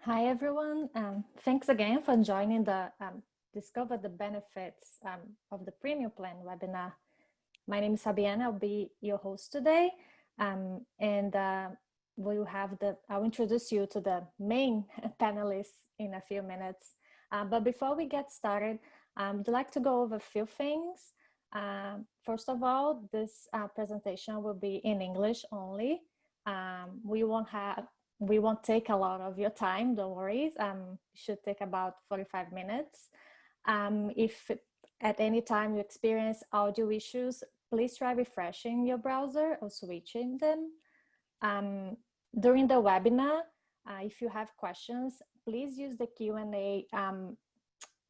Hi, everyone. Thanks again for joining the Discover the Benefits of the Premium Plan webinar. My name is Fabiana. I'll be your host today. And I'll introduce you to the main panelists in a few minutes. But before we get started, I'd like to go over a few things. First of all, this presentation will be in English only. We won't take a lot of your time, don't worry. It should take about 45 minutes. If at any time you experience audio issues, please try refreshing your browser or switching them. During the webinar, if you have questions, please use the Q&A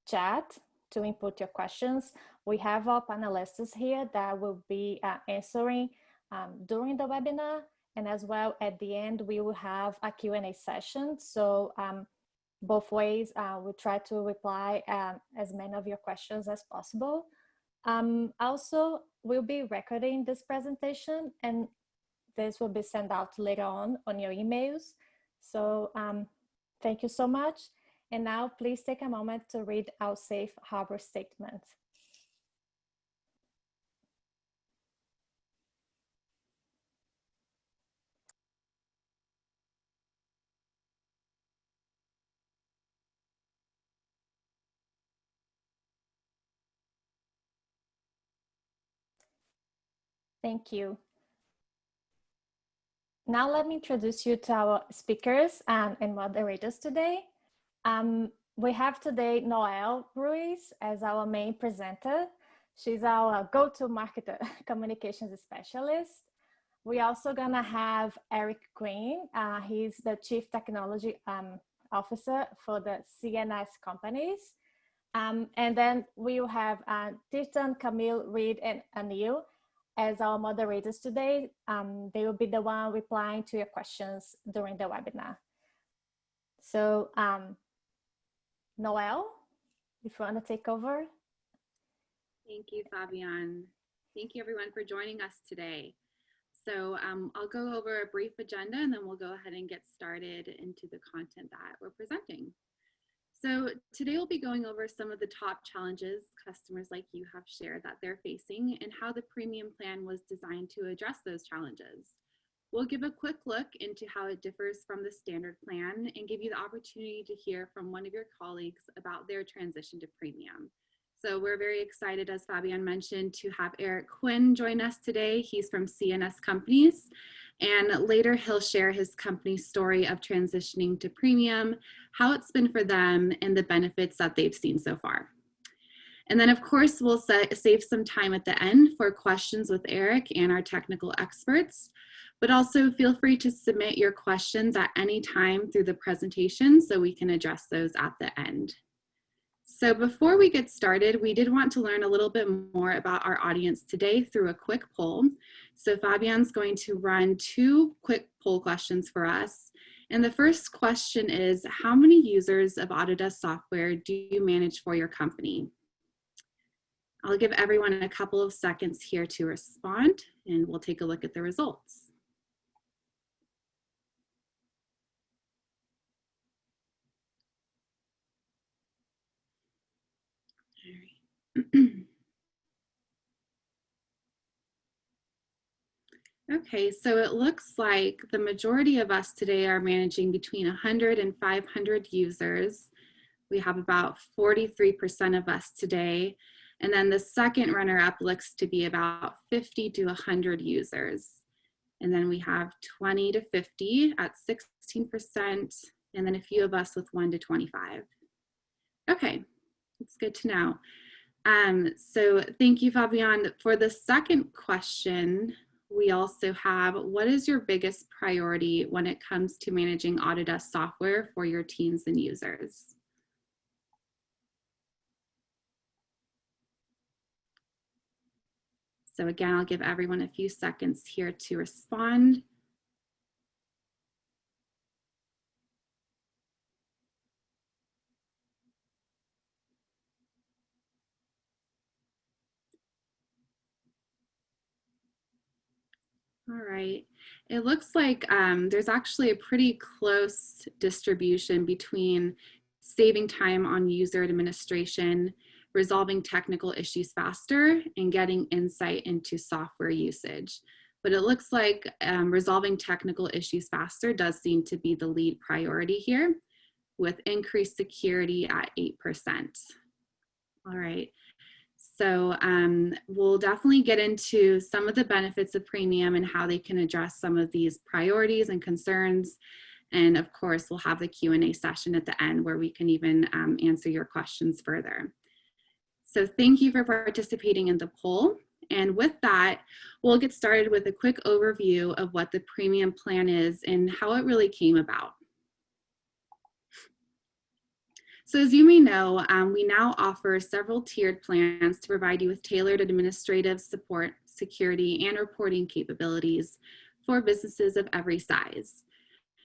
chat to input your questions. We have our panelists here that will be answering during the webinar. And as well, at the end, we will have a Q&A session. So both ways, we'll try to reply as many of your questions as possible. Also, we'll be recording this presentation, and this will be sent out later on your emails. So thank you so much. And now, please take a moment to read our safe harbor statement. Thank you. Now let me introduce you to our speakers and moderators today. We have today Noelle Ruiz as our main presenter. She's our go-to-market communications specialist. We're also gonna have Eric Green. He's the Chief Technology Officer for the CNS companies. And then we will have Tirtan, Camille, Reed, and Anil as our moderators today. They will be the one replying to your questions during the webinar. So Noelle, if you want to take over. Thank you, Fabian. Thank you everyone for joining us today. So I'll go over a brief agenda and then we'll go ahead and get started into the content that we're presenting. So today we'll be going over some of the top challenges customers like you have shared that they're facing and how the premium plan was designed to address those challenges. We'll give a quick look into how it differs from the standard plan and give you the opportunity to hear from one of your colleagues about their transition to premium. So we're very excited, as Fabian mentioned, to have Eric Quinn join us today. He's from CNS Companies. And later he'll share his company's story of transitioning to premium, how it's been for them, and the benefits that they've seen so far. And then of course, we'll save some time at the end for questions with Eric and our technical experts, but also feel free to submit your questions at any time through the presentation so we can address those at the end. So before we get started, we did want to learn a little bit more about our audience today through a quick poll. So Fabian's going to run 2 quick poll questions for us. And the first question is, how many users of Autodesk software do you manage for your company? I'll give everyone a couple of seconds here to respond, and we'll take a look at the results. Okay, so it looks like the majority of us today are managing between 100 and 500 users. We have about 43% of us today. And then the second runner-up looks to be about 50 to 100 users. And then we have 20 to 50 at 16%, and then a few of us with 1 to 25. Okay, it's good to know. So thank you, Fabian. For the second question, we also have, what is your biggest priority when it comes to managing Autodesk software for your teams and users? So again, I'll give everyone a few seconds here to respond. All right. It looks like there's actually a pretty close distribution between saving time on user administration, resolving technical issues faster, and getting insight into software usage. But it looks like resolving technical issues faster does seem to be the lead priority here, with increased security at 8%. All right. So we'll definitely get into some of the benefits of premium and how they can address some of these priorities and concerns. And of course, we'll have the Q&A session at the end where we can even answer your questions further. So thank you for participating in the poll. And with that, we'll get started with a quick overview of what the premium plan is and how it really came about. So as you may know, we now offer several tiered plans to provide you with tailored administrative support, security, and reporting capabilities for businesses of every size.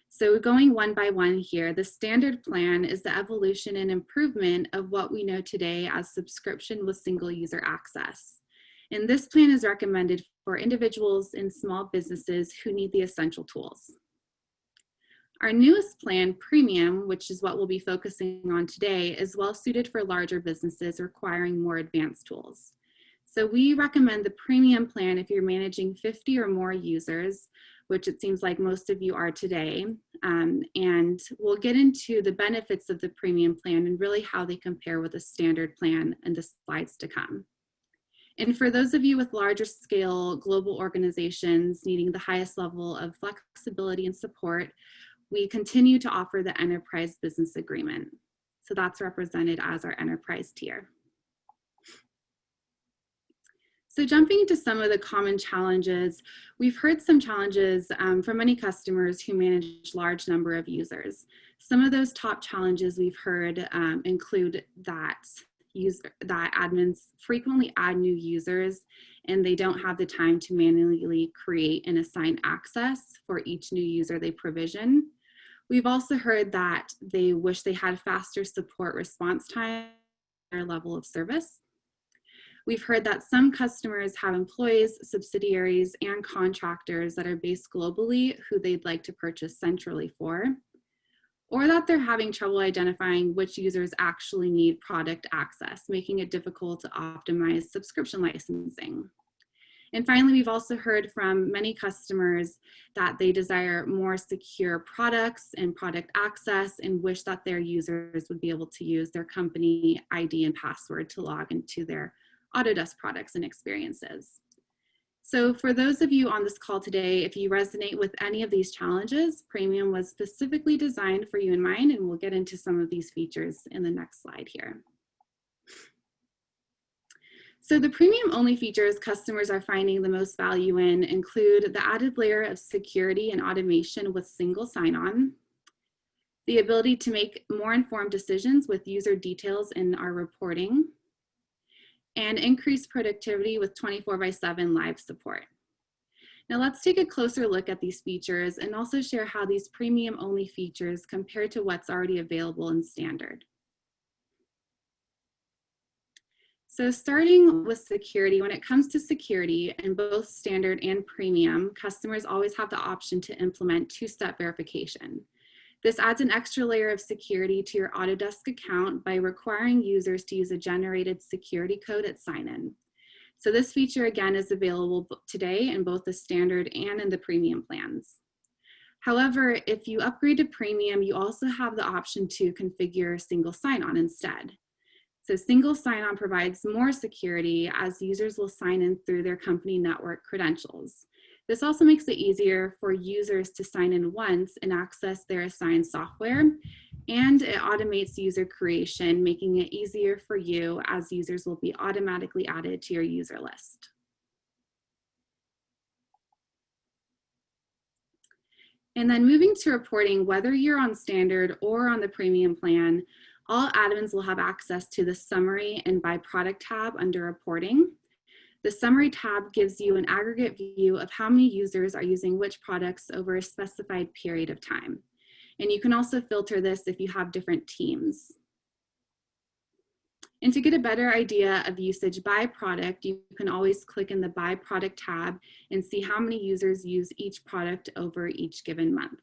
So going one by one here, the standard plan is the evolution and improvement of what we know today as subscription with single user access. And this plan is recommended for individuals and small businesses who need the essential tools. Our newest plan, Premium, which is what we'll be focusing on today, is well suited for larger businesses requiring more advanced tools. So we recommend the Premium plan if you're managing 50 or more users, which it seems like most of you are today. And we'll get into the benefits of the Premium plan and really how they compare with the standard plan in the slides to come. And for those of you with larger scale global organizations needing the highest level of flexibility and support, we continue to offer the Enterprise Business Agreement. So that's represented as our Enterprise tier. So jumping into some of the common challenges, we've heard some challenges from many customers who manage large number of users. Some of those top challenges we've heard include that admins frequently add new users and they don't have the time to manually create and assign access for each new user they provision. We've also heard that they wish they had faster support response time, higher level of service. We've heard that some customers have employees, subsidiaries, and contractors that are based globally who they'd like to purchase centrally for, or that they're having trouble identifying which users actually need product access, making it difficult to optimize subscription licensing. And finally, we've also heard from many customers that they desire more secure products and product access and wish that their users would be able to use their company ID and password to log into their Autodesk products and experiences. So for those of you on this call today, if you resonate with any of these challenges, Premium was specifically designed for you in mind, and we'll get into some of these features in the next slide here. So the premium only features customers are finding the most value in include the added layer of security and automation with single sign-on, the ability to make more informed decisions with user details in our reporting, and increased productivity with 24/7 live support. Now let's take a closer look at these features and also share how these premium only features compare to what's already available in standard. So starting with security, when it comes to security in both standard and premium, customers always have the option to implement two-step verification. This adds an extra layer of security to your Autodesk account by requiring users to use a generated security code at sign-in. So this feature again is available today in both the standard and in the premium plans. However, if you upgrade to premium, you also have the option to configure single sign-on instead. So single sign-on provides more security as users will sign in through their company network credentials. This also makes it easier for users to sign in once and access their assigned software, and it automates user creation, making it easier for you as users will be automatically added to your user list. And then moving to reporting, whether you're on standard or on the premium plan, all admins will have access to the Summary and By Product tab under Reporting. The Summary tab gives you an aggregate view of how many users are using which products over a specified period of time. And you can also filter this if you have different teams. And to get a better idea of usage by product, you can always click in the by product tab and see how many users use each product over each given month.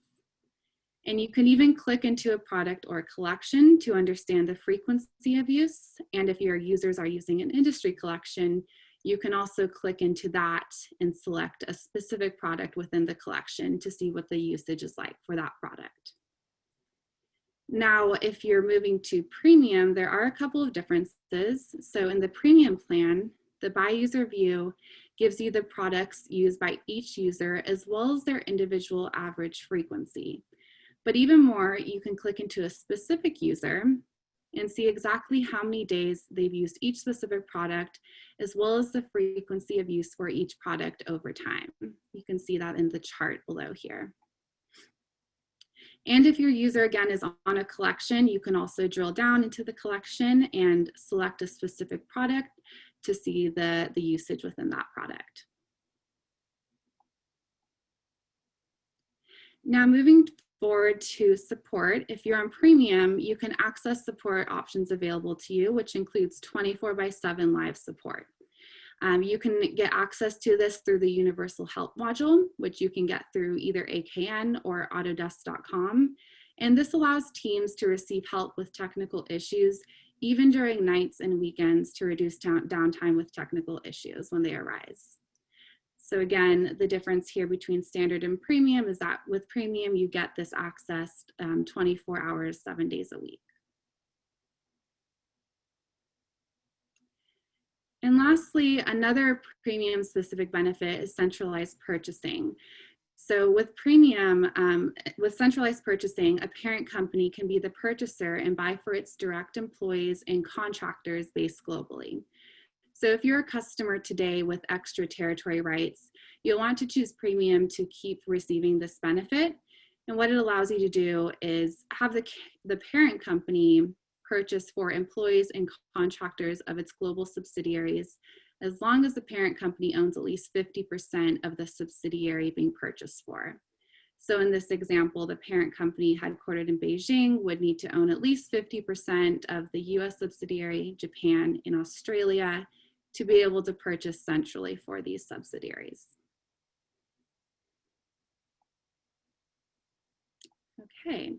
And you can even click into a product or a collection to understand the frequency of use. And if your users are using an industry collection, you can also click into that and select a specific product within the collection to see what the usage is like for that product. Now, if you're moving to premium, there are a couple of differences. So in the premium plan, the by user view gives you the products used by each user as well as their individual average frequency. But even more, you can click into a specific user and see exactly how many days they've used each specific product, as well as the frequency of use for each product over time. You can see that in the chart below here. And if your user, again, is on a collection, you can also drill down into the collection and select a specific product to see the usage within that product. Now, moving forward to support, if you're on premium, you can access support options available to you, which includes 24/7 live support. You can get access to this through the Universal Help module, which you can get through either AKN or Autodesk.com. And this allows teams to receive help with technical issues, even during nights and weekends, to reduce downtime with technical issues when they arise. So again, the difference here between standard and premium is that with premium, you get this access 24 hours, 7 days a week. And lastly, another premium specific benefit is centralized purchasing. So with premium, with centralized purchasing, a parent company can be the purchaser and buy for its direct employees and contractors based globally. So if you're a customer today with extra territory rights, you'll want to choose premium to keep receiving this benefit. And what it allows you to do is have the parent company purchase for employees and contractors of its global subsidiaries, as long as the parent company owns at least 50% of the subsidiary being purchased for. So in this example, the parent company headquartered in Beijing would need to own at least 50% of the US subsidiary, Japan, and Australia to be able to purchase centrally for these subsidiaries. Okay.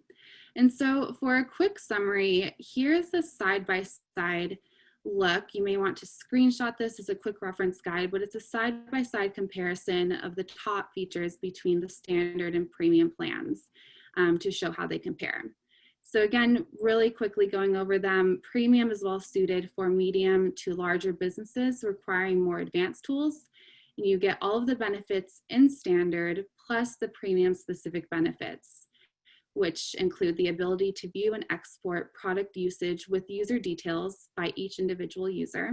And so for a quick summary, here's a side-by-side look. You may want to screenshot this as a quick reference guide, but it's a side-by-side comparison of the top features between the standard and premium plans to show how they compare. So again, really quickly going over them, premium is well suited for medium to larger businesses requiring more advanced tools. And you get all of the benefits in standard plus the premium specific benefits, which include the ability to view and export product usage with user details by each individual user.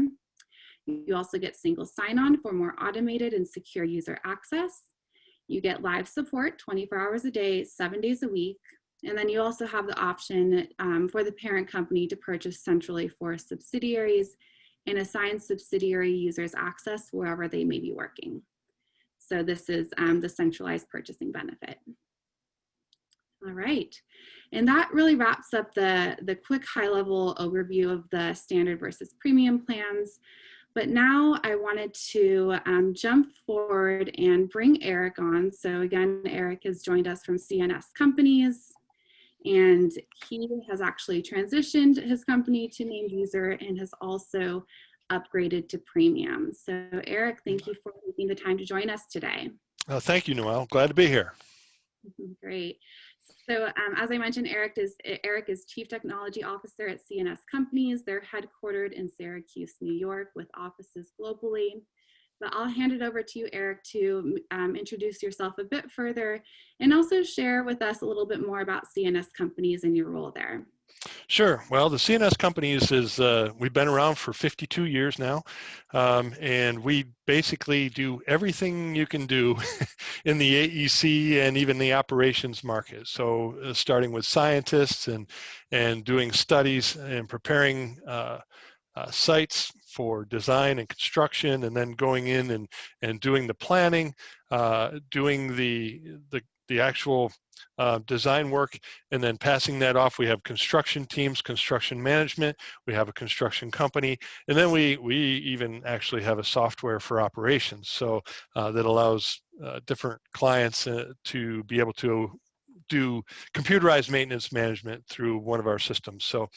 You also get single sign-on for more automated and secure user access. You get live support 24 hours a day, 7 days a week. And then you also have the option for the parent company to purchase centrally for subsidiaries and assign subsidiary users access wherever they may be working. So this is the centralized purchasing benefit. All right, and that really wraps up the quick high-level overview of the standard versus premium plans. But now I wanted to jump forward and bring Eric on. So again, Eric has joined us from CNS Companies, and he has actually transitioned his company to named user and has also upgraded to premium. So Eric, thank you for taking the time to join us today. Thank you, Noelle. Glad to be here. Great. So as I mentioned, Eric is Chief Technology Officer at CNS Companies. They're headquartered in Syracuse, New York, with offices globally. But I'll hand it over to you, Eric, to introduce yourself a bit further and also share with us a little bit more about CNS Companies and your role there. Sure. Well, the CNS Companies is, we've been around for 52 years now, and we basically do everything you can do in the AEC and even the operations market. So starting with scientists and doing studies and preparing sites for design and construction, and then going in and doing the planning, doing the the actual design work, and then passing that off. We have construction teams, construction management, we have a construction company, and then we even actually have a software for operations, so that allows different clients to be able to do computerized maintenance management through one of our systems. So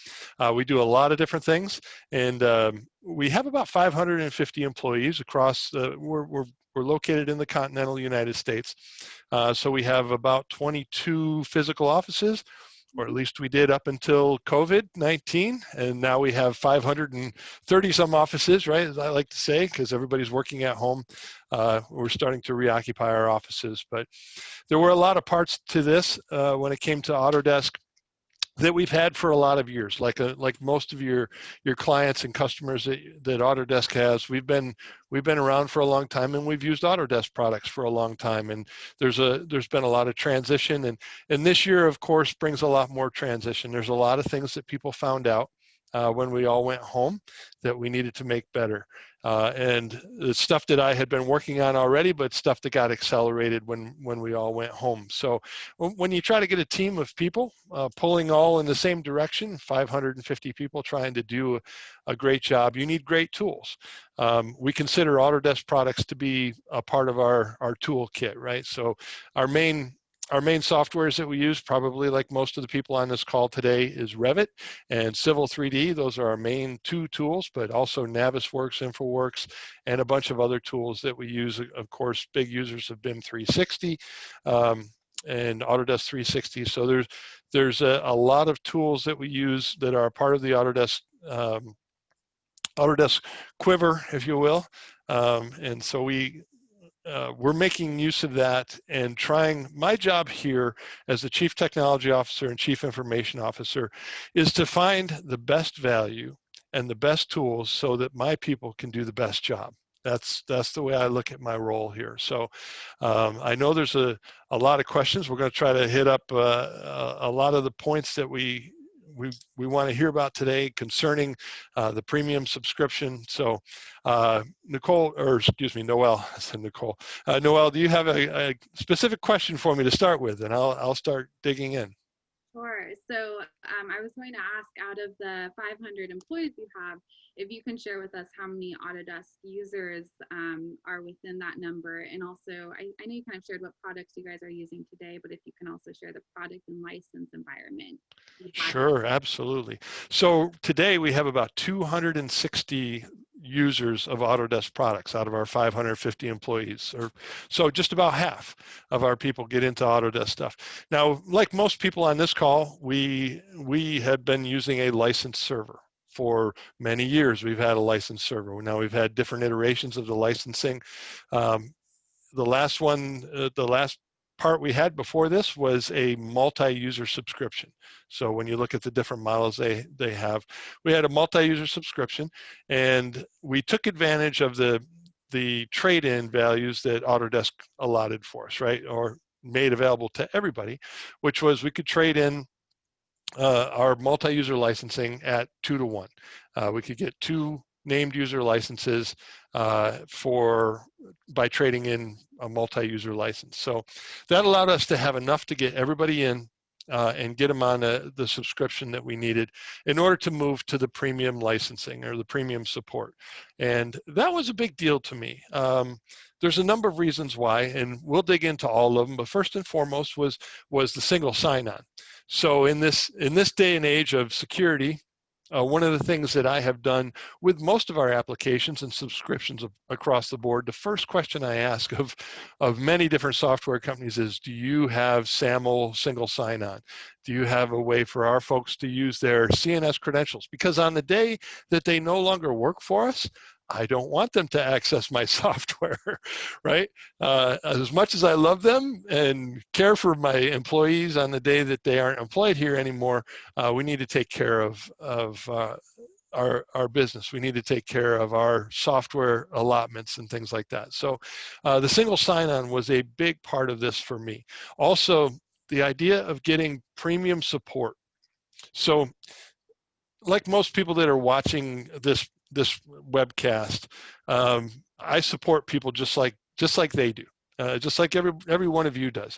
we do a lot of different things, and we have about 550 employees across we're located in the continental United States. So we have about 22 physical offices, or at least we did up until COVID-19, and now we have 530 some offices, right, as I like to say, because everybody's working at home. We're starting to reoccupy our offices, but there were a lot of parts to this when it came to Autodesk that we've had for a lot of years, like most of your clients and customers that Autodesk has. We've been around for a long time, and we've used Autodesk products for a long time, and there's been a lot of transition, and this year, of course, brings a lot more transition. There's a lot of things that people found out when we all went home that we needed to make better. And the stuff that I had been working on already, but stuff that got accelerated when we all went home. So when you try to get a team of people pulling all in the same direction, 550 people trying to do a great job, you need great tools. We consider Autodesk products to be a part of our toolkit, right? So our main softwares that we use, probably like most of the people on this call today, is Revit and Civil 3D. Those are our main two tools, but also Navisworks, InfoWorks, and a bunch of other tools that we use. Of course, big users of BIM 360 and Autodesk 360. So there's a lot of tools that we use that are part of the Autodesk quiver, if you will. And so we're making use of that and trying. My job here as the Chief Technology Officer and Chief Information Officer is to find the best value and the best tools so that my people can do the best job. That's the way I look at my role here. So I know there's a lot of questions. We're going to try to hit up a lot of the points that we want to hear about today concerning the premium subscription. So Noelle, I said Nicole. Noelle, do you have a specific question for me to start with? And I'll start digging in. Sure. So I was going to ask, out of the 500 employees you have, if you can share with us how many Autodesk users are within that number. And also, I know you kind of shared what products you guys are using today, but if you can also share the product and license environment. Sure, absolutely. So today we have about 260 users of Autodesk products out of our 550 employees, or so just about half of our people get into Autodesk stuff. Now, like most people on this call, we had been using a licensed server. For many years, we've had a licensed server. Now we've had different iterations of the licensing. The last part we had before this was a multi-user subscription. So when you look at the different models they have, we had a multi-user subscription, and we took advantage of the trade-in values that Autodesk allotted for us, right? Or made available to everybody, which was we could trade in our multi-user licensing at 2 to 1. We could get 2 named user licenses by trading in a multi-user license. So that allowed us to have enough to get everybody in and get them on the subscription that we needed in order to move to the premium licensing or the premium support. And that was a big deal to me. There's a number of reasons why, and we'll dig into all of them, but first and foremost was the single sign-on. So in this day and age of security, one of the things that I have done with most of our applications and subscriptions across the board, the first question I ask of many different software companies is, do you have SAML single sign-on? Do you have a way for our folks to use their CNS credentials? Because on the day that they no longer work for us, I don't want them to access my software, right? As much as I love them and care for my employees on the day that they aren't employed here anymore, we need to take care of our business. We need to take care of our software allotments and things like that. So the single sign-on was a big part of this for me. Also, the idea of getting premium support. So like most people that are watching this webcast, I support people just like they do, just like every one of you does.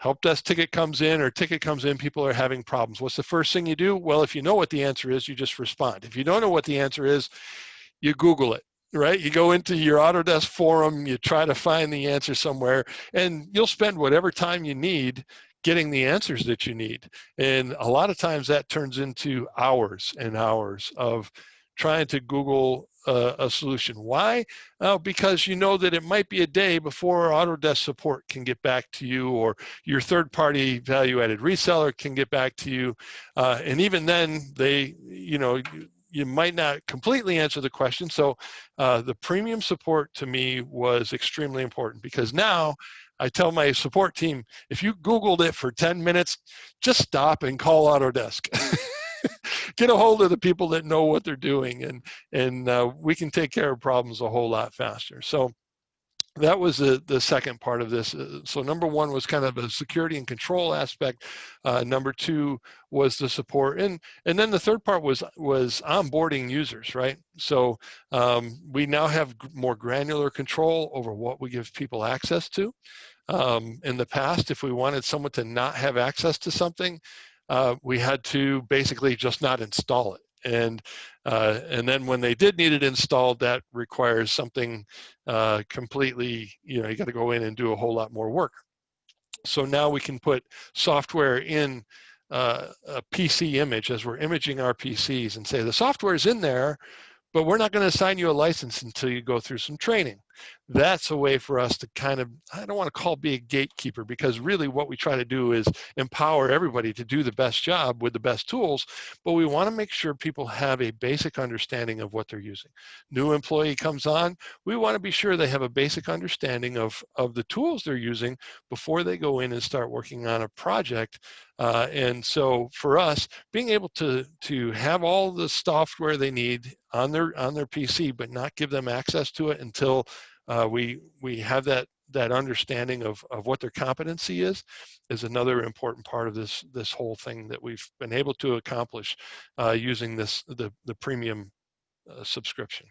help desk ticket comes in or ticket comes in, people are having problems. What's the first thing you do? Well, if you know what the answer is, you just respond. If you don't know what the answer is, you Google it, right? You go into your Autodesk forum, you try to find the answer somewhere, and you'll spend whatever time you need getting the answers that you need. And a lot of times that turns into hours and hours of trying to Google a solution. Why? Because you know that it might be a day before Autodesk support can get back to you, or your third-party value-added reseller can get back to you. And even then, they, you might not completely answer the question. So the premium support to me was extremely important, because now I tell my support team, if you Googled it for 10 minutes, just stop and call Autodesk. Get a hold of the people that know what they're doing, and we can take care of problems a whole lot faster. So that was the second part of this. So number one was kind of a security and control aspect. Number two was the support, and then the third part was onboarding users, right? So we now have more granular control over what we give people access to. In the past, if we wanted someone to not have access to something, we had to basically just not install it. And then when they did need it installed, that requires something completely, you got to go in and do a whole lot more work. So now we can put software in a PC image as we're imaging our PCs and say the software is in there, but we're not going to assign you a license until you go through some training. That's a way for us to kind of, I don't want to call be a gatekeeper, because really what we try to do is empower everybody to do the best job with the best tools, but we want to make sure people have a basic understanding of what they're using. New employee comes on, we want to be sure they have a basic understanding of the tools they're using before they go in and start working on a project. And so for us, being able to have all the software they need on their PC, but not give them access to it until we have that understanding of what their competency is another important part of this whole thing that we've been able to accomplish using the premium subscription.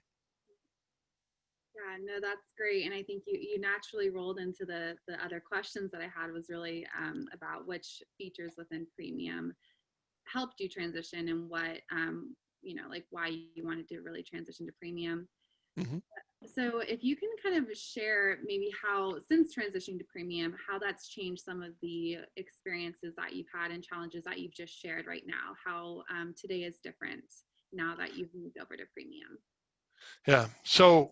Yeah, no, that's great. And I think you naturally rolled into the other questions that I had, was really about which features within premium helped you transition, and what, like why you wanted to really transition to premium. Mm-hmm. So if you can kind of share maybe how, since transitioning to premium, how that's changed some of the experiences that you've had and challenges that you've just shared right now, how today is different now that you've moved over to premium. Yeah, so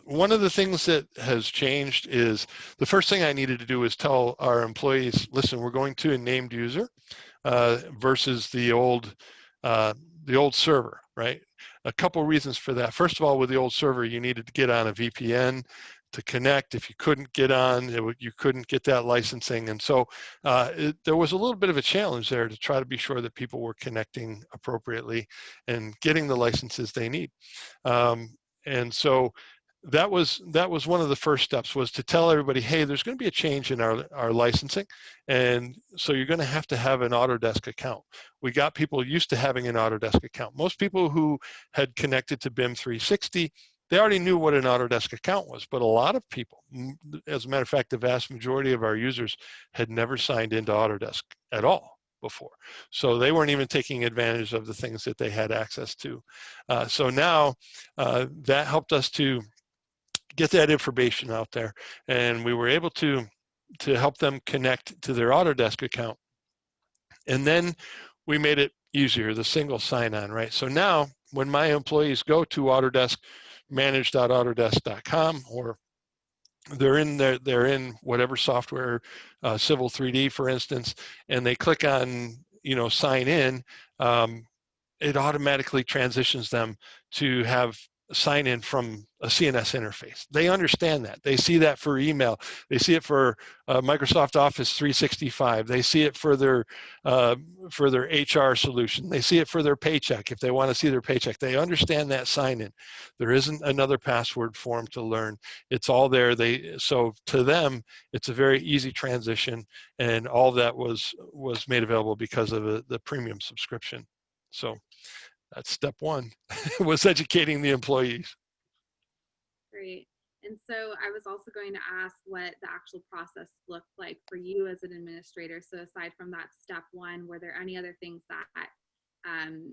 one of the things that has changed is the first thing I needed to do is tell our employees, listen, we're going to a named user versus the old server, right? A couple reasons for that. First of all, with the old server, you needed to get on a VPN to connect. If you couldn't get on, you couldn't get that licensing. And so there was a little bit of a challenge there to try to be sure that people were connecting appropriately and getting the licenses they need. And so that was one of the first steps, was to tell everybody, hey, there's going to be a change in our licensing, and so you're going to have an Autodesk account. We got people used to having an Autodesk account. Most people who had connected to BIM 360, they already knew what an Autodesk account was, but a lot of people, as a matter of fact, the vast majority of our users had never signed into Autodesk at all before. So they weren't even taking advantage of the things that they had access to. So now that helped us to get that information out there, and we were able to help them connect to their Autodesk account. And then we made it easier, the single sign-on, right? So now when my employees go to Autodesk, manage.autodesk.com, or they're in whatever software, Civil 3D, for instance, and they click on, sign in, it automatically transitions them to have sign in from a CNS interface. They understand that. They see that for email. They see it for Microsoft Office 365. They see it for their HR solution. They see it for their paycheck. If they want to see their paycheck, they understand that sign in. There isn't another password for them to learn. It's all there. So to them, it's a very easy transition, and all that was made available because of the premium subscription. So that's step one, was educating the employees. Great. And so I was also going to ask what the actual process looked like for you as an administrator. So aside from that step one, were there any other things that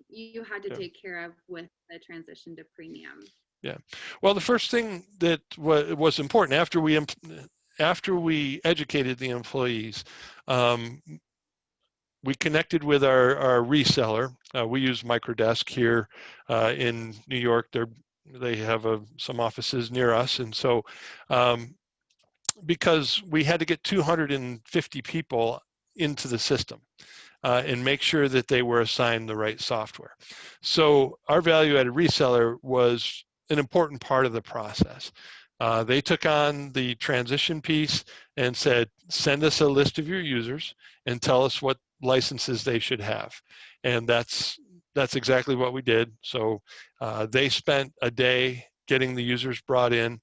you had to Yeah. take care of with the transition to premium? Yeah. Well, the first thing that was important after we educated the employees, we connected with our reseller. We use Microdesk here in New York. They have some offices near us, and so because we had to get 250 people into the system and make sure that they were assigned the right software. So our value-added reseller was an important part of the process. They took on the transition piece and said, send us a list of your users and tell us what licenses they should have. And that's exactly what we did. So they spent a day getting the users brought in,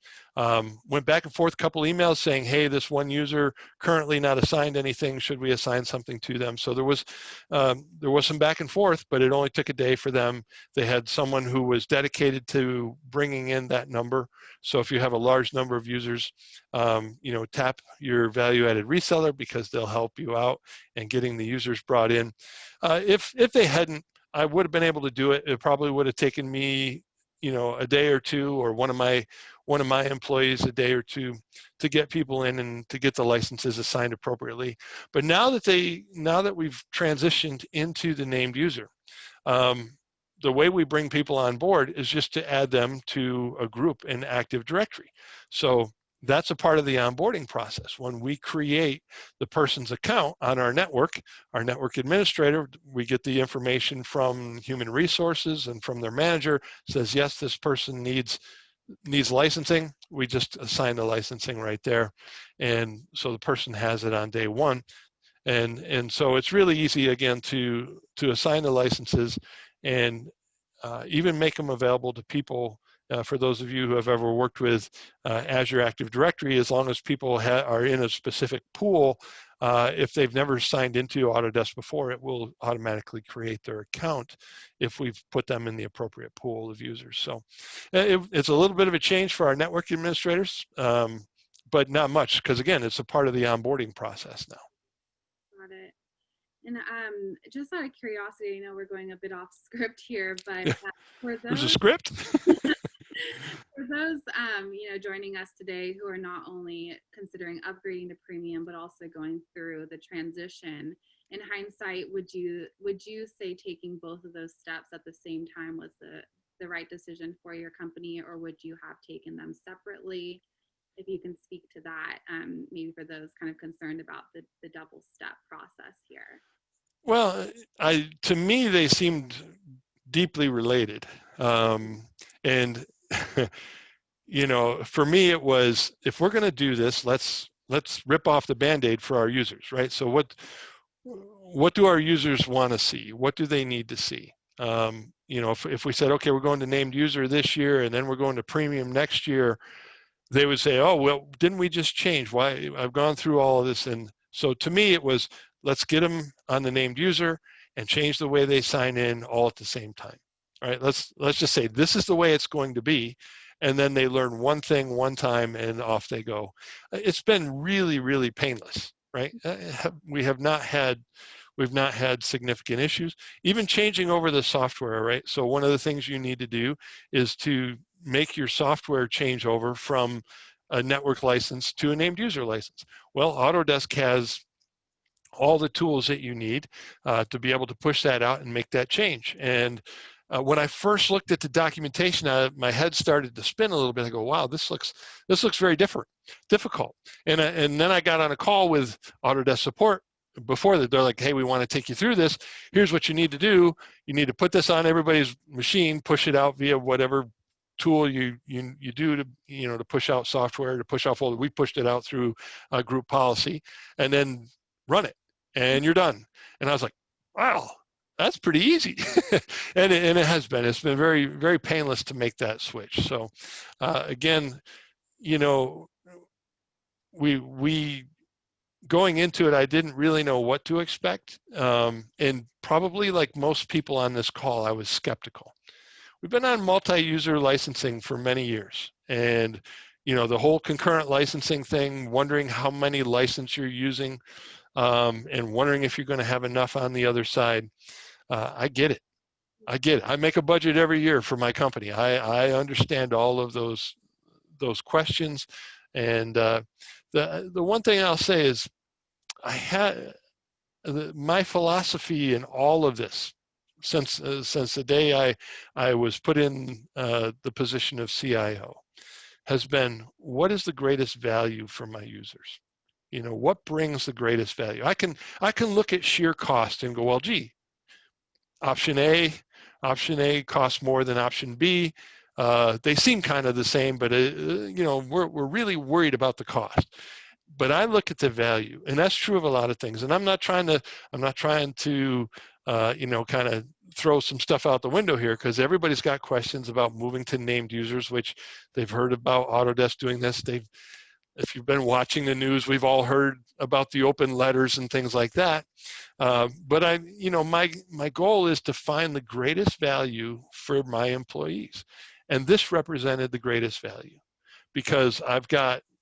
went back and forth a couple emails saying, hey, this one user currently not assigned anything, should we assign something to them? So there was some back and forth, but it only took a day for them. They had someone who was dedicated to bringing in that number. So if you have a large number of users, tap your value-added reseller because they'll help you out in getting the users brought in. If they hadn't, I would have been able to do it. It probably would have taken me, a day or two, or one of my employees a day or two to get people in and to get the licenses assigned appropriately. But now that we've transitioned into the named user, the way we bring people on board is just to add them to a group in Active Directory. So that's a part of the onboarding process. When we create the person's account on our network administrator, we get the information from human resources and from their manager, says, yes, this person needs licensing. We just assign the licensing right there. And so the person has it on day one. And so it's really easy, again, to assign the licenses and even make them available to people. For those of you who have ever worked with Azure Active Directory, as long as people are in a specific pool, if they've never signed into Autodesk before, it will automatically create their account if we've put them in the appropriate pool of users. So it's a little bit of a change for our network administrators, but not much, because again, it's a part of the onboarding process now. Got it. And just out of curiosity, I know we're going a bit off script here, but for There's a those script? for those joining us today who are not only considering upgrading to premium, but also going through the transition, in hindsight, would you say taking both of those steps at the same time was the right decision for your company, or would you have taken them separately? If you can speak to that, maybe for those kind of concerned about the double step process here. Well, to me, they seemed deeply related. And, for me, it was, if we're going to do this, let's rip off the Band-Aid for our users, right? So what do our users want to see? What do they need to see? If we said, okay, we're going to named user this year, and then we're going to premium next year, they would say, oh, well, didn't we just change? Why? I've gone through all of this. And so to me, it was, let's get them on the named user and change the way they sign in all at the same time. All right, let's just say this is the way it's going to be. And then they learn one thing one time and off they go. It's been really, really painless, right? We've not had significant issues. Even changing over the software, right? So one of the things you need to do is to make your software change over from a network license to a named user license. Well, Autodesk has all the tools that you need to be able to push that out and make that change. And when I first looked at the documentation, my head started to spin a little bit. I go, wow, this looks very difficult. And then I got on a call with Autodesk support before that. They're like, hey, we want to take you through this. Here's what you need to do. You need to put this on everybody's machine, push it out via whatever tool you do to push out software, to push out folder. We pushed it out through group policy, and then run it, and you're done. And I was like, wow, that's pretty easy. and it has been. It's been very, very painless to make that switch. So again, we going into it, I didn't really know what to expect. And probably like most people on this call, I was skeptical. We've been on multi-user licensing for many years. And the whole concurrent licensing thing, wondering how many license you're using, and wondering if you're going to have enough on the other side. I get it. I make a budget every year for my company. I understand all of those questions. And the one thing I'll say is my philosophy in all of this since the day I was put in the position of CIO has been, what is the greatest value for my users? What brings the greatest value? I can look at sheer cost and go, well, gee, option A costs more than option B. They seem kind of the same, but we're really worried about the cost. But I look at the value, and that's true of a lot of things. And I'm not trying to kind of throw some stuff out the window here, because everybody's got questions about moving to named users, which they've heard about Autodesk doing this. If you've been watching the news, we've all heard about the open letters and things like that. But my goal is to find the greatest value for my employees. And this represented the greatest value, because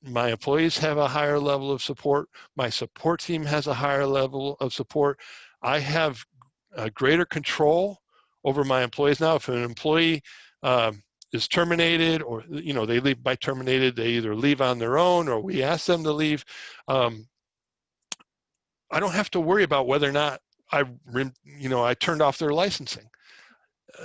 my employees have a higher level of support. My support team has a higher level of support. I have greater control over my employees now. If an employee is terminated, or they leave by terminated, they either leave on their own or we ask them to leave, I don't have to worry about whether or not I turned off their licensing.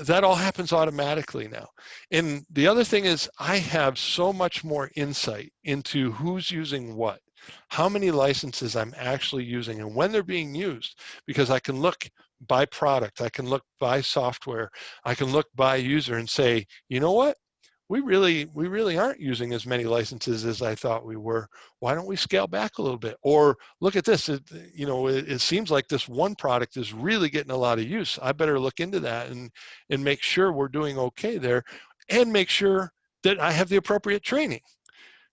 That all happens automatically now. And the other thing is, I have so much more insight into who's using what, how many licenses I'm actually using, and when they're being used, because I can look by product, I can look by software, I can look by user and say, you know what? We really aren't using as many licenses as I thought we were. Why don't we scale back a little bit? Or look at this, it seems like this one product is really getting a lot of use. I better look into that and make sure we're doing okay there, and make sure that I have the appropriate training,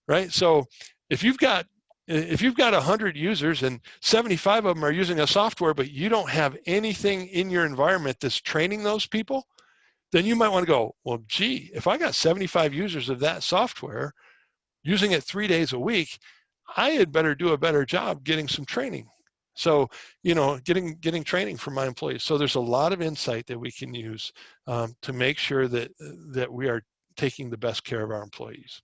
right? So if you've got 100 users and 75 of them are using a software, but you don't have anything in your environment that's training those people, then you might want to go, well, gee, if I got 75 users of that software using it 3 days a week, I had better do a better job getting some training. So, getting training for my employees. So there's a lot of insight that we can use to make sure that we are taking the best care of our employees.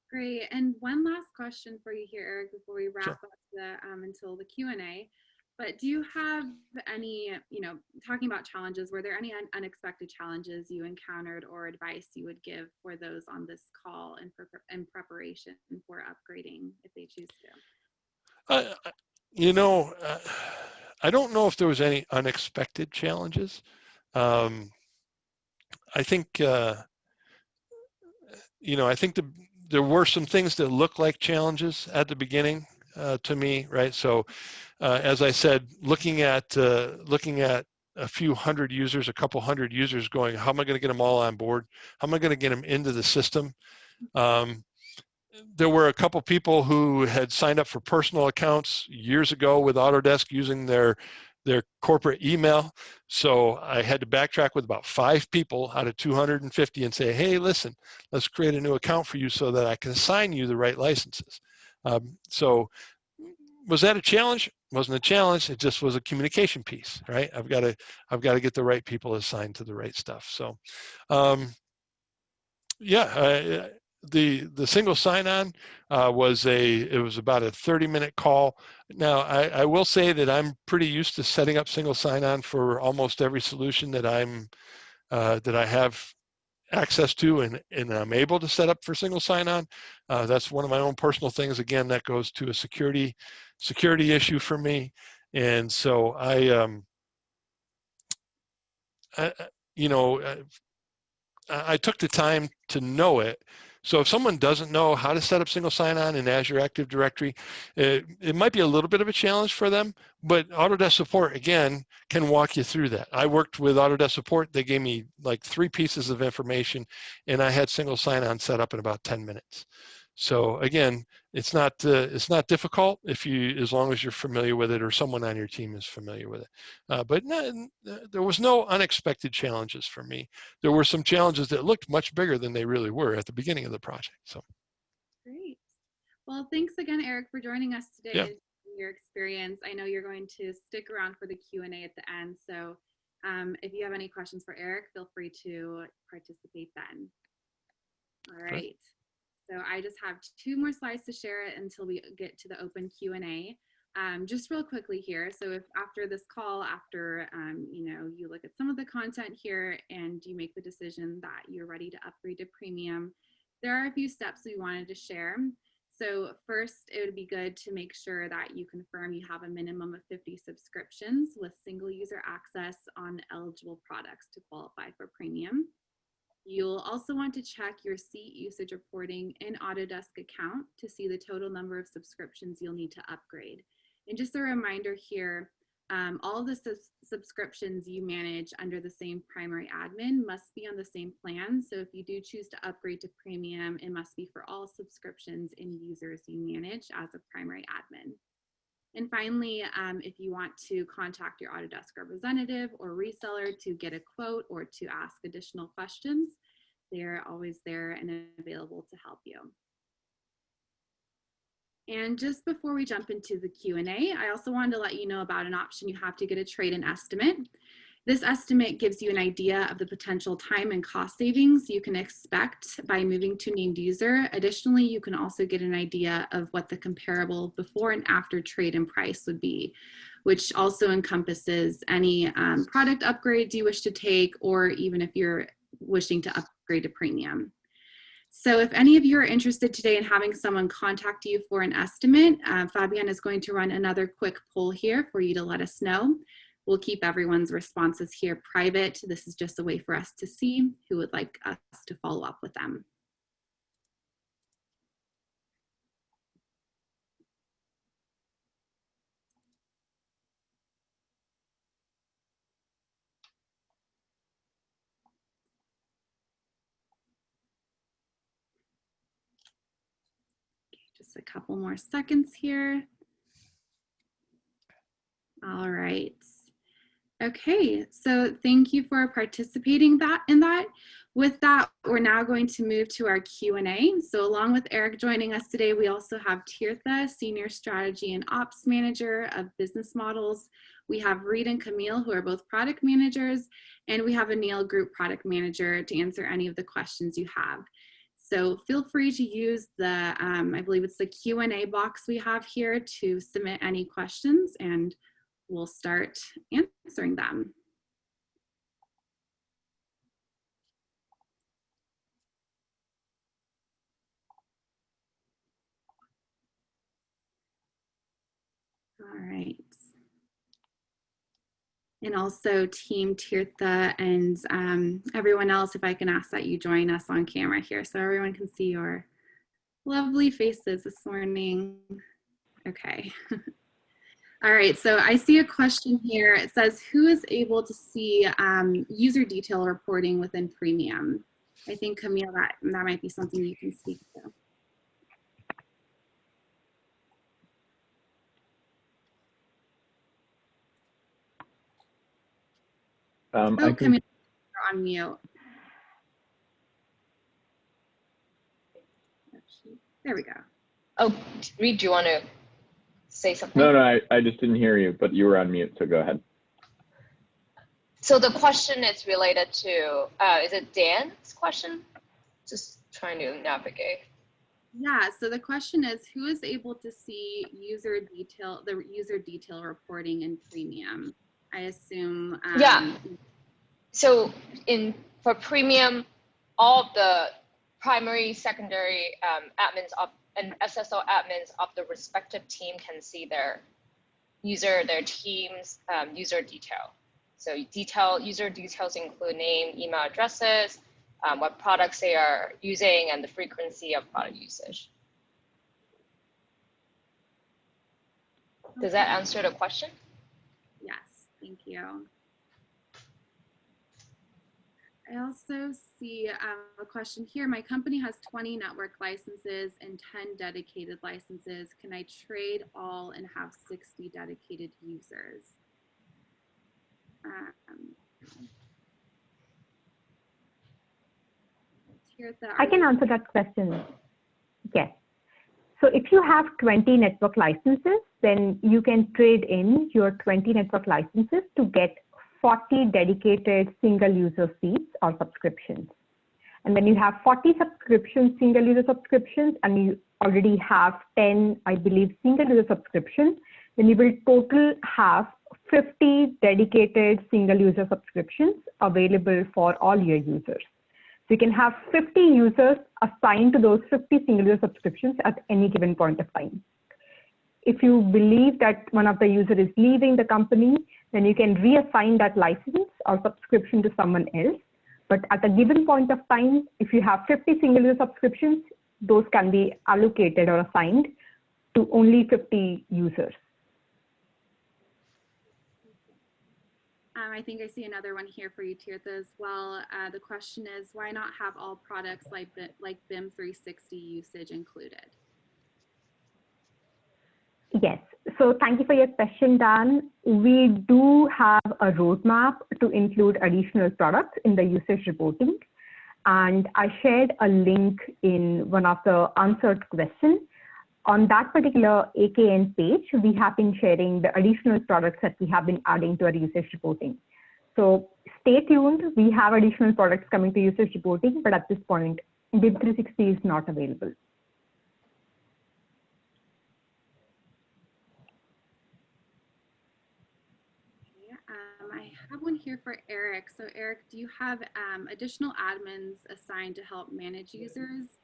Great. And one last question for you here, Eric, before we wrap Sure. up until the Q&A. But do you have any, talking about challenges, were there any unexpected challenges you encountered or advice you would give for those on this call in preparation for upgrading if they choose to? I don't know if there was any unexpected challenges. I think, I think there were some things that looked like challenges at the beginning to me, right? So, as I said, looking at a few hundred users, a couple hundred users, going, how am I going to get them all on board? How am I going to get them into the system? There were a couple people who had signed up for personal accounts years ago with Autodesk using their corporate email. So I had to backtrack with about 5 people out of 250 and say, hey, listen, let's create a new account for you so that I can assign you the right licenses. So was that a challenge? It wasn't a challenge. It just was a communication piece, right? I've got to get the right people assigned to the right stuff. So, the single sign-on was about a 30-minute call. Now, I will say that I'm pretty used to setting up single sign-on for almost every solution that I have access to and I'm able to set up for single sign-on. That's one of my own personal things. Again, that goes to a security issue for me. And so I took the time to know it. So if someone doesn't know how to set up single sign-on in Azure Active Directory, it might be a little bit of a challenge for them, but Autodesk support, again, can walk you through that. I worked with Autodesk support. They gave me like 3 pieces of information, and I had single sign-on set up in about 10 minutes. So again, it's not difficult if you, as long as you're familiar with it or someone on your team is familiar with it. But no, there was no unexpected challenges for me. There were some challenges that looked much bigger than they really were at the beginning of the project. So Great. Well, thanks again, Eric, for joining us today yeah. and your experience. I know you're going to stick around for the Q&A at the end. So if you have any questions for Eric, feel free to participate then. All right. So I just have 2 more slides to share it until we get to the open Q&A. Just real quickly here. So if after this call, after you look at some of the content here and you make the decision that you're ready to upgrade to premium, there are a few steps we wanted to share. So first, it would be good to make sure that you confirm you have a minimum of 50 subscriptions with single user access on eligible products to qualify for premium. You'll also want to check your seat usage reporting in Autodesk account to see the total number of subscriptions you'll need to upgrade. And just a reminder here, all of the subscriptions you manage under the same primary admin must be on the same plan. So if you do choose to upgrade to premium, it must be for all subscriptions and users you manage as a primary admin. And finally, if you want to contact your Autodesk representative or reseller to get a quote or to ask additional questions, they're always there and available to help you. And just before we jump into the Q&A, I also wanted to let you know about an option you have to get a trade-in estimate. This estimate gives you an idea of the potential time and cost savings you can expect by moving to named user. Additionally, you can also get an idea of what the comparable before and after trade-in price would be, which also encompasses any product upgrades you wish to take, or even if you're wishing to upgrade to premium. So if any of you are interested today in having someone contact you for an estimate, Fabian is going to run another quick poll here for you to let us know. We'll keep everyone's responses here private. This is just a way for us to see who would like us to follow up with them. Okay, just a couple more seconds here. All right. Okay, so thank you for participating in that. With that, we're now going to move to our Q&A. So along with Eric joining us today, we also have Tirtha, Senior Strategy and Ops Manager of Business Models. We have Reed and Camille, who are both product managers, and we have Anil, Group Product Manager, to answer any of the questions you have. So feel free to use the, I believe it's the Q&A box we have here to submit any questions, and we'll start answering them. All right. And also Team Tirtha and everyone else, if I can ask that you join us on camera here so everyone can see your lovely faces this morning. Okay. All right, so I see a question here. It says, who is able to see user detail reporting within Premium? I think, Camille, that might be something you can speak to. Oh, Camille, you're on mute. There we go. Oh, Reed, do you want to say something? No, I just didn't hear you, but you were on mute, so go ahead. So the question is related to, is it Dan's question? Just trying to navigate. Yeah, so the question is, who is able to see the user detail reporting in Premium? I assume. Yeah. So for Premium, all of the primary, secondary admins and SSO admins of the respective team can see their team's user detail. So user details include name, email addresses, what products they are using, and the frequency of product usage. Does that answer the question? Yes, thank you. I also see a question here. My company has 20 network licenses and 10 dedicated licenses. Can I trade all and have 60 dedicated users? I can answer that question. Yes. So if you have 20 network licenses, then you can trade in your 20 network licenses to get 40 dedicated single user seats or subscriptions. And when you have 40 subscriptions, single user subscriptions, and you already have 10, I believe, single user subscriptions, then you will total have 50 dedicated single user subscriptions available for all your users. So you can have 50 users assigned to those 50 single user subscriptions at any given point of time. If you believe that one of the users is leaving the company, then you can reassign that license or subscription to someone else. But at a given point of time, if you have 50 single user subscriptions, those can be allocated or assigned to only 50 users. I think I see another one here for you, Tirtha, as well. The question is, why not have all products like BIM 360 usage included? Yes, so thank you for your question, Dan. We do have a roadmap to include additional products in the usage reporting. And I shared a link in one of the answered questions. On that particular AKN page, we have been sharing the additional products that we have been adding to our usage reporting. So stay tuned. We have additional products coming to usage reporting, but at this point, BIM 360 is not available. I have one here for Eric. So Eric, do you have additional admins assigned to help manage users?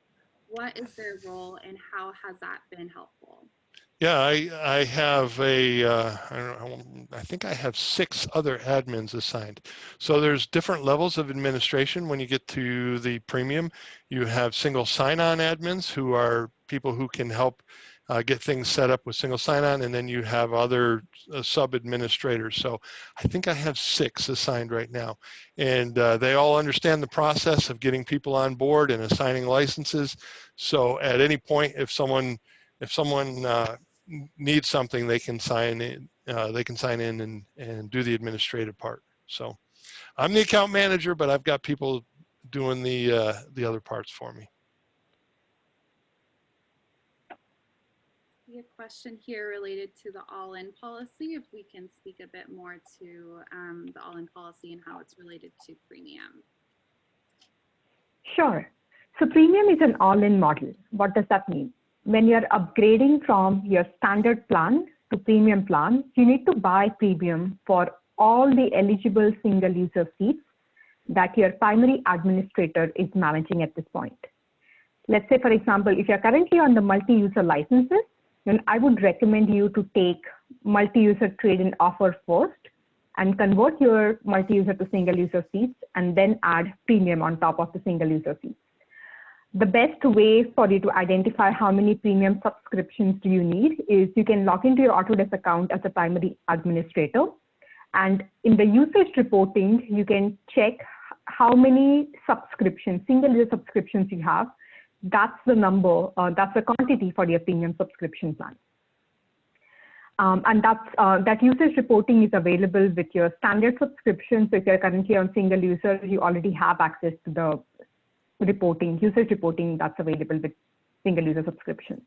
What is their role and how has that been helpful? Yeah, I have I think I have 6 other admins assigned. So there's different levels of administration. When you get to the premium, you have single sign-on admins who are people who can help get things set up with single sign-on, and then you have other sub-administrators. So I think I have 6 assigned right now. And they all understand the process of getting people on board and assigning licenses. So at any point, if someone needs something, they can sign in. And do the administrative part. So I'm the account manager, but I've got people doing the other parts for me. A question here related to the all-in policy. If we can speak a bit more to the all-in policy and how it's related to premium. Sure. So premium is an all-in model. What does that mean? When you're upgrading from your standard plan to premium plan, you need to buy premium for all the eligible single user seats that your primary administrator is managing at this point. Let's say, for example, if you're currently on the multi-user licenses, then I would recommend you to take multi-user trade-in offer first and convert your multi-user to single user seats and then add premium on top of the single user seats. The best way for you to identify how many premium subscriptions do you need is you can log into your Autodesk account as a primary administrator. And in the usage reporting, you can check how many subscriptions, single user subscriptions you have. That's the number, that's the quantity for your premium subscription plan. And that usage reporting is available with your standard subscription. So if you're currently on single user, you already have access to the reporting, usage reporting that's available with single user subscription.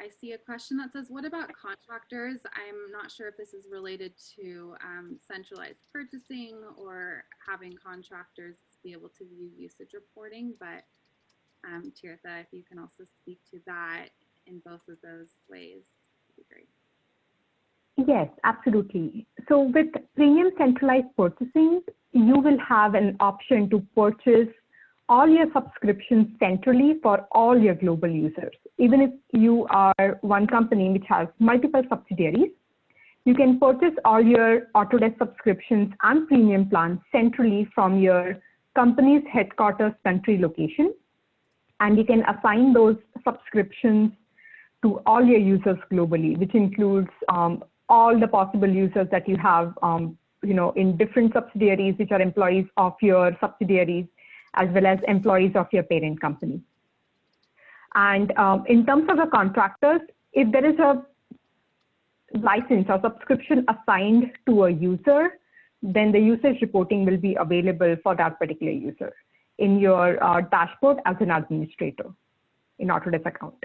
I see a question that says, what about contractors? I'm not sure if this is related to centralized purchasing or having contractors be able to view usage reporting, but Tirtha, if you can also speak to that in both of those ways, that'd be great. Yes, absolutely. So with premium centralized purchasing, you will have an option to purchase all your subscriptions centrally for all your global users. Even if you are one company which has multiple subsidiaries, you can purchase all your Autodesk subscriptions and premium plans centrally from your company's headquarters country location. And you can assign those subscriptions to all your users globally, which includes all the possible users that you have, in different subsidiaries, which are employees of your subsidiaries, as well as employees of your parent company. And in terms of the contractors, if there is a license or subscription assigned to a user, then the usage reporting will be available for that particular user in your dashboard as an administrator in Autodesk account.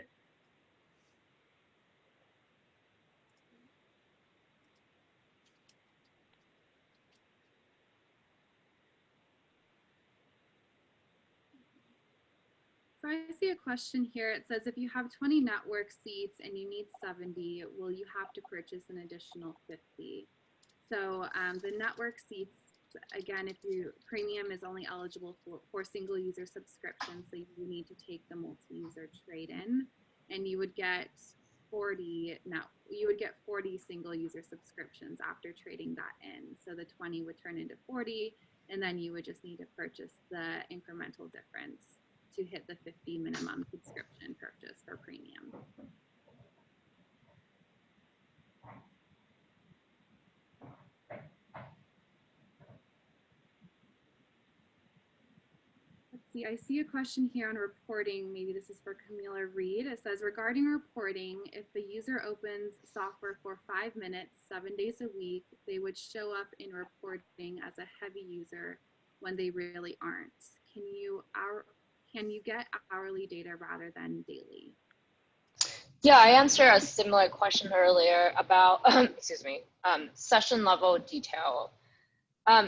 So I see a question here. It says, if you have 20 network seats and you need 70, will you have to purchase an additional 50? So the network seats, again, if you premium is only eligible for single user subscription, so you need to take the multi-user trade-in, and you would get 40 single user subscriptions after trading that in. So the 20 would turn into 40, and then you would just need to purchase the incremental difference to hit the 50 minimum subscription purchase for premium. Let's see, I see a question here on reporting. Maybe this is for Camille or Reed. It says, regarding reporting, if the user opens software for 5 minutes, 7 days a week, they would show up in reporting as a heavy user when they really aren't. Can you get hourly data rather than daily? Yeah, I answered a similar question earlier about session level detail.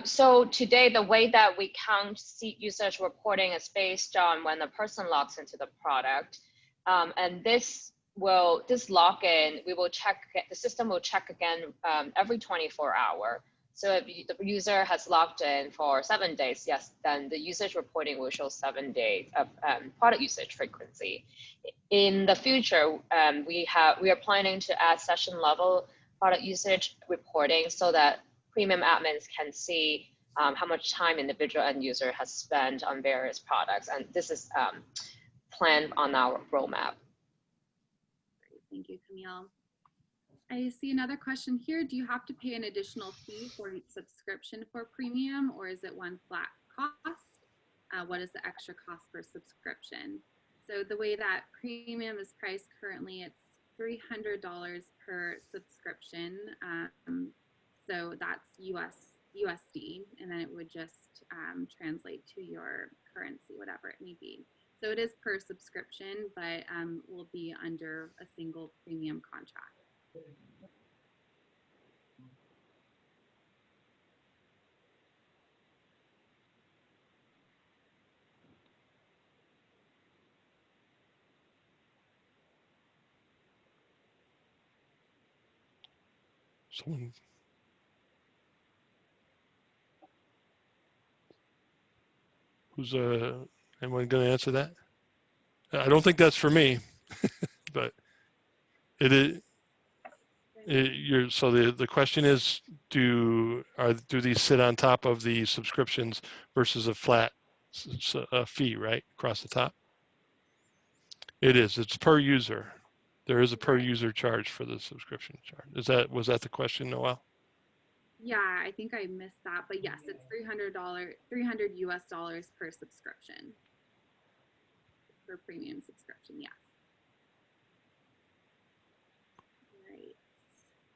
So today, the way that we count seat usage reporting is based on when a person logs into the product, and this login, the system will check again every 24 hours. So if the user has logged in for 7 days, yes, then the usage reporting will show 7 days of product usage frequency. In the future, we are planning to add session level product usage reporting so that premium admins can see how much time individual end user has spent on various products. And this is planned on our roadmap. Great, thank you, Camille. I see another question here. Do you have to pay an additional fee for each subscription for premium, or is it one flat cost? What is the extra cost per subscription? So the way that premium is priced currently, it's $300 per subscription. So that's USD, and then it would just translate to your currency, whatever it may be. So it is per subscription, but will be under a single premium contract. Someone. Who's anyone going to answer that? I don't think that's for me, but it is. So the question is, do these sit on top of the subscriptions versus a flat fee, right, across the top? It is. It's per user. There is a per user charge for the subscription charge. Was that the question, Noel? Yeah, I think I missed that, but yes, it's $300 US per subscription. For premium subscription, yes. Right.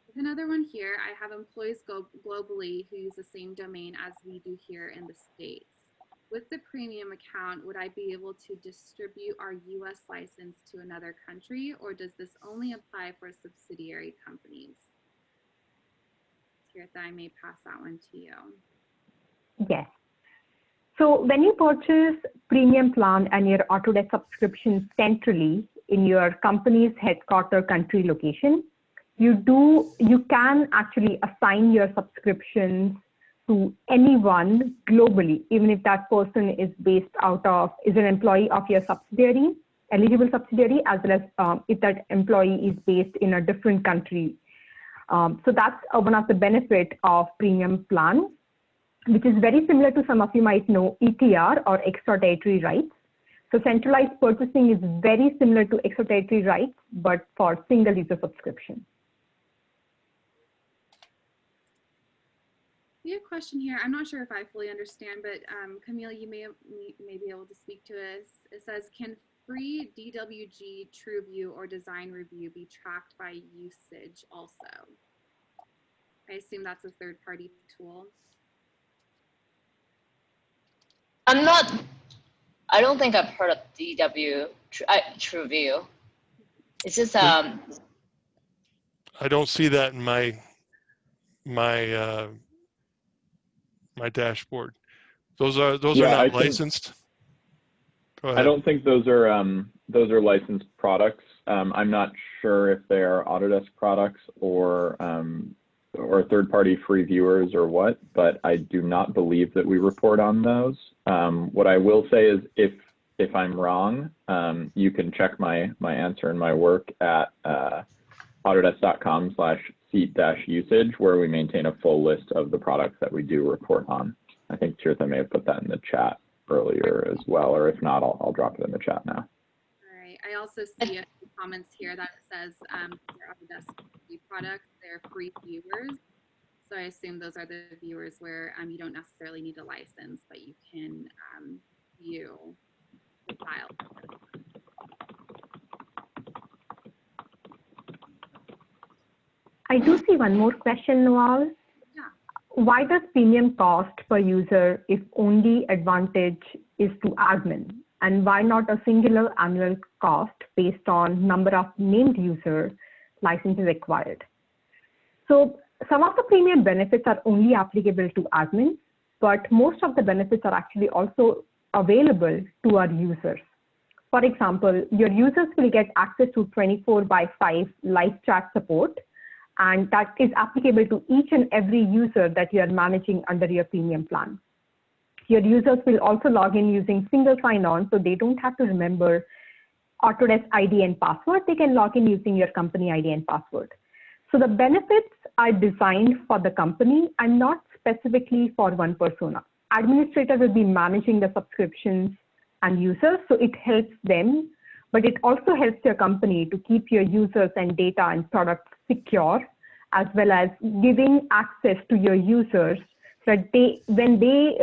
There's another one here. I have employees globally who use the same domain as we do here in the States. With the premium account, would I be able to distribute our US license to another country, or does this only apply for subsidiary companies? Tirtha, I may pass that one to you. Yes. So when you purchase premium plan and your Autodesk subscription centrally in your company's headquarter country location, you can actually assign your subscriptions to anyone globally, even if that person is an employee of your subsidiary, eligible subsidiary, as well as if that employee is based in a different country. So that's one of the benefits of premium plan, which is very similar to, some of you might know, ETR or extra territory rights. So centralized purchasing is very similar to exoteriatory rights, but for single user subscription. We have a question here. I'm not sure if I fully understand, but Camille, you may be able to speak to us. It says, can free DWG True View or Design Review be tracked by usage also? I assume that's a third-party tool. I don't think I've heard of DW True View. It's just I don't see that in my dashboard. Those are Yeah, not licensed. Go ahead. I don't think those are licensed products. I'm not sure if they are Autodesk products or third-party free viewers or what, but I do not believe that we report on those. What I will say is if I'm wrong, you can check my answer and my work at autodesk.com/seat-usage, where we maintain a full list of the products that we do report on. I think Tirtha may have put that in the chat earlier as well, or if not, I'll drop it in the chat now. All right. I also see a few comments here that says they're Autodesk free products, they're free viewers. So I assume those are the viewers where you don't necessarily need a license, but you can view the file. I do see one more question, Noel. Yeah. Why does premium cost per user if only advantage is to admin? And why not a singular annual cost based on number of named user licenses acquired? So some of the premium benefits are only applicable to admins, but most of the benefits are actually also available to our users. For example, your users will get access to 24/5 live chat support, and that is applicable to each and every user that you are managing under your premium plan. Your users will also log in using single sign-on, so they don't have to remember Autodesk ID and password. They can log in using your company ID and password. So the benefits are designed for the company and not specifically for one persona. Administrator will be managing the subscriptions and users, so it helps them, but it also helps your company to keep your users and data and products secure, as well as giving access to your users so that when they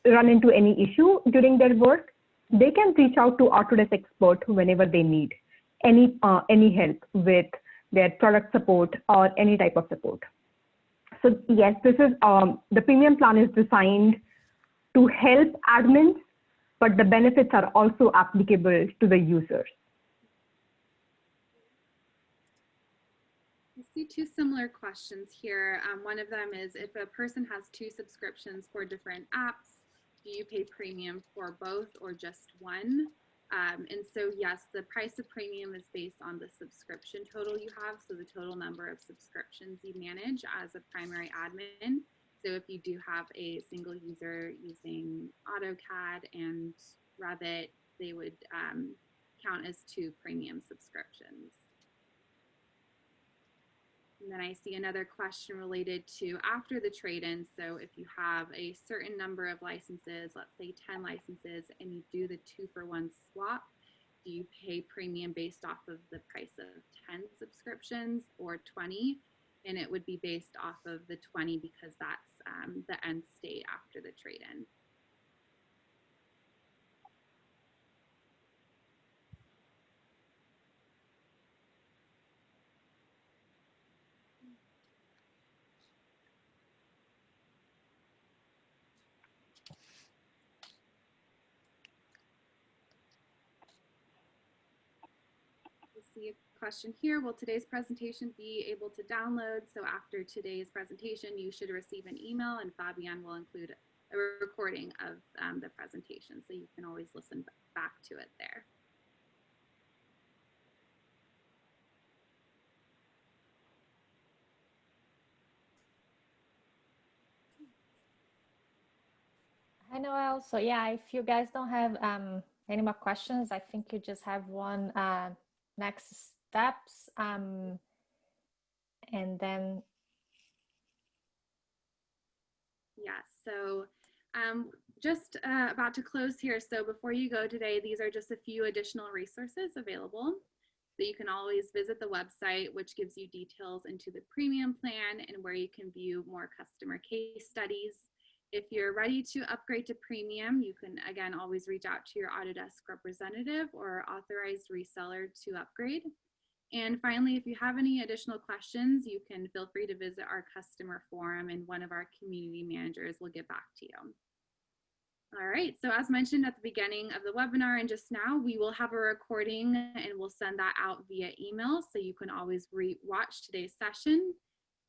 run into any issue during their work, they can reach out to Autodesk expert whenever they need any help with their product support or any type of support. So yes, this is the premium plan is designed to help admins, but the benefits are also applicable to the users. I see two similar questions here. One of them is, if a person has two subscriptions for different apps, do you pay premium for both or just one? And so yes, the price of premium is based on the subscription total you have, so the total number of subscriptions you manage as a primary admin. So if you do have a single user using AutoCAD and Revit, they would count as two premium subscriptions. And then I see another question related to after the trade-in. So if you have a certain number of licenses, let's say 10 licenses, and you do the 2-for-1 swap, do you pay premium based off of the price of 10 subscriptions or 20? And it would be based off of the 20 because that's the end state after the trade-in. See a question here. Will today's presentation be able to download? So after today's presentation, you should receive an email, and Fabian will include a recording of the presentation, so you can always listen back to it there. Hi, Noel. So yeah, if you guys don't have any more questions, I think you just have one next steps, and then. Yeah, so just about to close here. So before you go today, these are just a few additional resources available. So you can always visit the website, which gives you details into the premium plan and where you can view more customer case studies. If you're ready to upgrade to premium, you can again always reach out to your Autodesk representative or authorized reseller to upgrade. And finally, if you have any additional questions, you can feel free to visit our customer forum and one of our community managers will get back to you. All right, so as mentioned at the beginning of the webinar and just now, we will have a recording and we'll send that out via email so you can always re-watch today's session.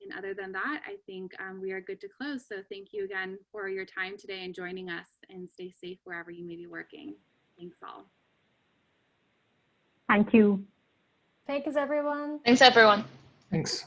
And other than that, I think we are good to close. So thank you again for your time today and joining us, and stay safe wherever you may be working. Thanks all. Thank you. Thanks, everyone. Thanks, everyone. Thanks.